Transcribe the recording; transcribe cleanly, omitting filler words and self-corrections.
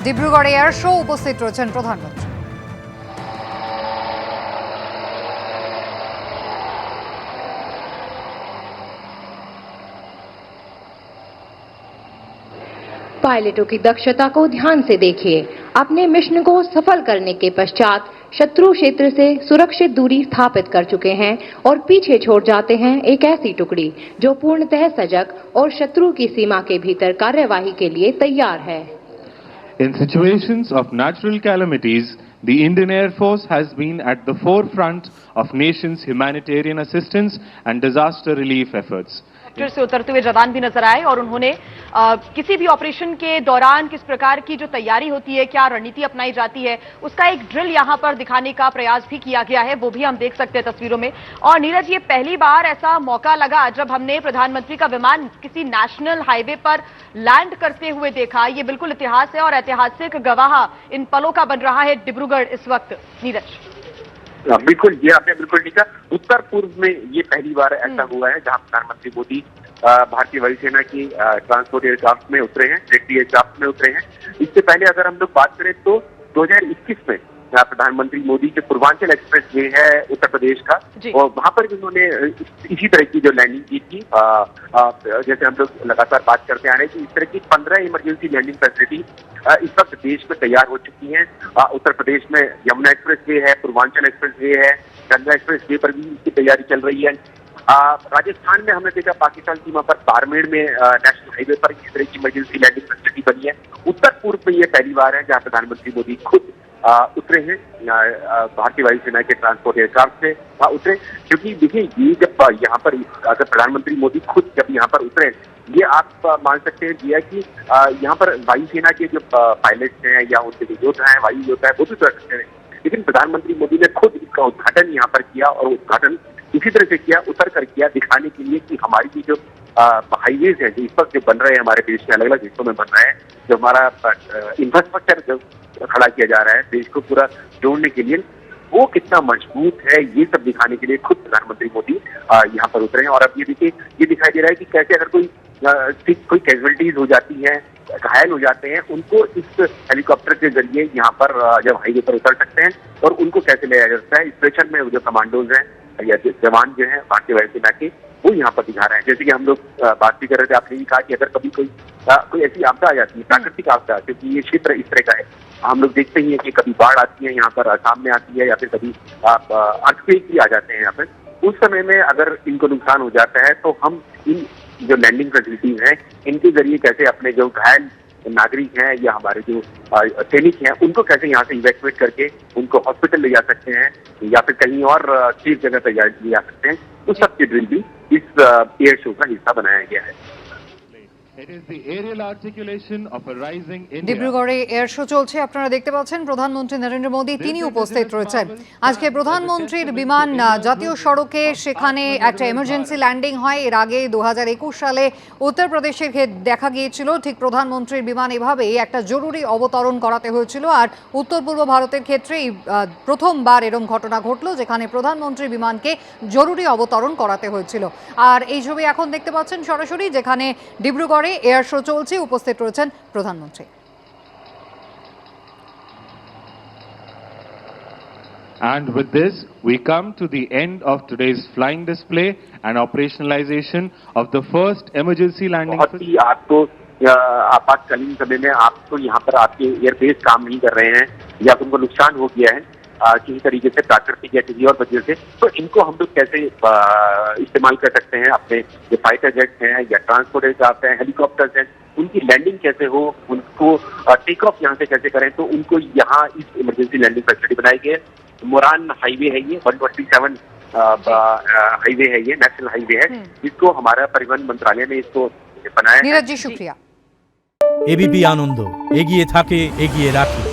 ডিব্রুগড়ে air show উপস্থিত রয়েছেন প্রধানমন্ত্রী। पायलटों की दक्षता को ध्यान से देखिए। अपने मिशन को सफल करने के पश्चात शत्रु क्षेत्र से सुरक्षित दूरी स्थापित कर चुके हैं और पीछे छोड़ जाते हैं एक ऐसी टुकड़ी जो पूर्णतः सजग और शत्रु की सीमा के भीतर कार्यवाही के लिए तैयार है। In situations of natural calamities, the Indian Air Force has been at the forefront of nation's humanitarian assistance and disaster relief efforts. फिर से उतरते हुए जवान भी नजर आए और उन्होंने किसी भी ऑपरेशन के दौरान किस प्रकार की जो तैयारी होती है, क्या रणनीति अपनाई जाती है, उसका एक ड्रिल यहां पर दिखाने का प्रयास भी किया गया है। वो भी हम देख सकते हैं तस्वीरों में। और नीरज, ये पहली बार ऐसा मौका लगा जब हमने प्रधानमंत्री का विमान किसी नेशनल हाईवे पर लैंड करते हुए देखा। ये बिल्कुल इतिहास है और ऐतिहासिक गवाह इन पलों का बन रहा है डिब्रूगढ़ इस वक्त। नीरज, बिल्कुल, ये आपने बिल्कुल ठीक कहा। उत्तर पूर्व में ये पहली बार ऐसा हुआ है जहां प्रधानमंत्री मोदी भारतीय वायुसेना की ट्रांसपोर्ट एयरक्राफ्ट में उतरे हैं, जेटी एयरक्राफ्ट में उतरे हैं। इससे पहले अगर हम लोग बात करें तो 2021 में प्रधानमंत्री मोदी के पूर्वांचल एक्सप्रेस वे है उत्तर प्रदेश का, और वहां पर भी उन्होंने इसी तरह की जो लैंडिंग की थी। जैसे हम लोग लगातार बात करते आ रहे हैं कि इस तरह की 15 इमरजेंसी लैंडिंग फैसिलिटी इस वक्त देश में तैयार हो चुकी हैं। उत्तर प्रदेश में यमुना एक्सप्रेस वे है, पूर्वांचल एक्सप्रेस वे है, गंगा एक्सप्रेस वे पर भी इसकी तैयारी चल रही है। राजस्थान में हमने देखा पाकिस्तान सीमा पर बाड़मेर में नेशनल हाईवे पर इस तरह की इमरजेंसी लैंडिंग फैसिलिटी बनी है। उत्तर पूर्व में ये पहली बार है जहां प्रधानमंत्री मोदी खुद उतरे हैं, भारतीय वायुसेना के ट्रांसपोर्ट एयरक्राफ्ट से उतरे। क्योंकि देखिए, ये जब यहाँ पर अगर प्रधानमंत्री मोदी खुद जब यहाँ पर उतरे, ये आप मान सकते हैं दिया कि यहाँ पर वायुसेना के जो पायलट्स हैं या उनके जो योद्धा हैं, वायु योद्धा है, वो भी उतर सकते हैं। लेकिन प्रधानमंत्री मोदी ने खुद इसका उद्घाटन यहाँ पर किया, और उद्घाटन इसी तरह से किया, उतर कर किया, दिखाने के लिए कि हमारी जो हाईवेज है जो इस वक्त जो बन रहे हैं हमारे देश के अलग अलग हिस्सों में बन रहे हैं, जो हमारा इंफ्रास्ट्रक्चर जो खड़ा किया जा रहा है देश को पूरा जोड़ने के लिए, वो कितना मजबूत है, ये सब दिखाने के लिए खुद प्रधानमंत्री मोदी यहाँ पर उतरे हैं। और अब ये देखिए, ये दिखाई दे रहा है कि कैसे अगर कोई कैजुअलिटीज हो जाती है, घायल हो जाते हैं, उनको इस हेलीकॉप्टर के जरिए यहाँ पर जब हाईवे पर उतर सकते हैं और उनको कैसे ले जाया जाता है। इस प्रेशर में जो कमांडोज हैं या जवान जो हैं भारतीय वायुसेना के, वो यहाँ पर दिखा रहे हैं। जैसे कि हम लोग बात भी कर रहे थे, आपने भी कहा कि अगर कभी कोई ऐसी आपदा आ जाती है, प्राकृतिक आपदा, क्योंकि ये क्षेत्र इस तरह का है, हम लोग देखते ही हैं कि कभी बाढ़ आती है यहाँ पर, असम में आती है, या फिर कभी अर्थक्वेक भी आ जाते हैं यहाँ पर। उस समय में अगर इनको नुकसान हो जाता है तो हम इन जो लैंडिंग फैसिलिटीज हैं, इनके जरिए कैसे अपने जो घायल नागरिक हैं या हमारे जो सैनिक हैं, उनको कैसे यहाँ से इवैक्यूएट करके उनको हॉस्पिटल ले जा सकते हैं या फिर कहीं और सेफ जगह पर ले जा सकते हैं। उस सब की ड्रिल भी इस एयर शो का हिस्सा बनाया गया है। ডিব্রুগড়ে এয়ার শো চলছে, আপনারা দেখতে পাচ্ছেন প্রধানমন্ত্রী নরেন্দ্র মোদী তিনি উপস্থিত রয়েছেন। আজকে প্রধানমন্ত্রীর বিমান জাতীয় সড়কে, সেখানে একটা এমার্জেন্সি ল্যান্ডিং হয়। এর আগে 2021 সালে উত্তরপ্রদেশে দেখা গিয়েছিল ঠিক প্রধানমন্ত্রীর বিমান এভাবেই একটা জরুরি অবতরণ করাতে হয়েছিল। আর উত্তর পূর্ব ভারতের ক্ষেত্রেই প্রথমবার এরকম ঘটনা ঘটলো যেখানে প্রধানমন্ত্রীর বিমানকে জরুরি অবতরণ করাতে হয়েছিল। আর এই ছবি এখন দেখতে পাচ্ছেন সরাসরি, যেখানে ডিব্রুগড় এয়ার শো চলছে, উপস্থিত রয়েছেন প্রধানমন্ত্রী। And with this, we come to the end of today's flying display and operationalization of the first emergency landing. बहुत ही आपको आपातकालीन समय में आपको यहाँ पर आपके एयरबेस काम नहीं कर रहे हैं या उनको नुकसान हो गया है किसी तरीके से, प्राकृतिक या किसी और वजह से, तो इनको हम लोग कैसे इस्तेमाल कर सकते हैं। अपने जो फाइटर जेट्स हैं या ट्रांसपोर्ट एयरक्राफ्ट हैं, हेलीकॉप्टर्स हैं, उनकी लैंडिंग कैसे हो, उनको टेक ऑफ यहाँ से कैसे करें, तो उनको यहाँ इस इमरजेंसी लैंडिंग फैसिलिटी बनाई गई है। मोरान हाईवे है ये, 127 हाईवे है ये, नेशनल हाईवे है, जिसको हमारा परिवहन मंत्रालय ने इसको बनाया है। नीरज जी शुक्रिया। एबीपी आनंद एगिए थाके एगिए राखे।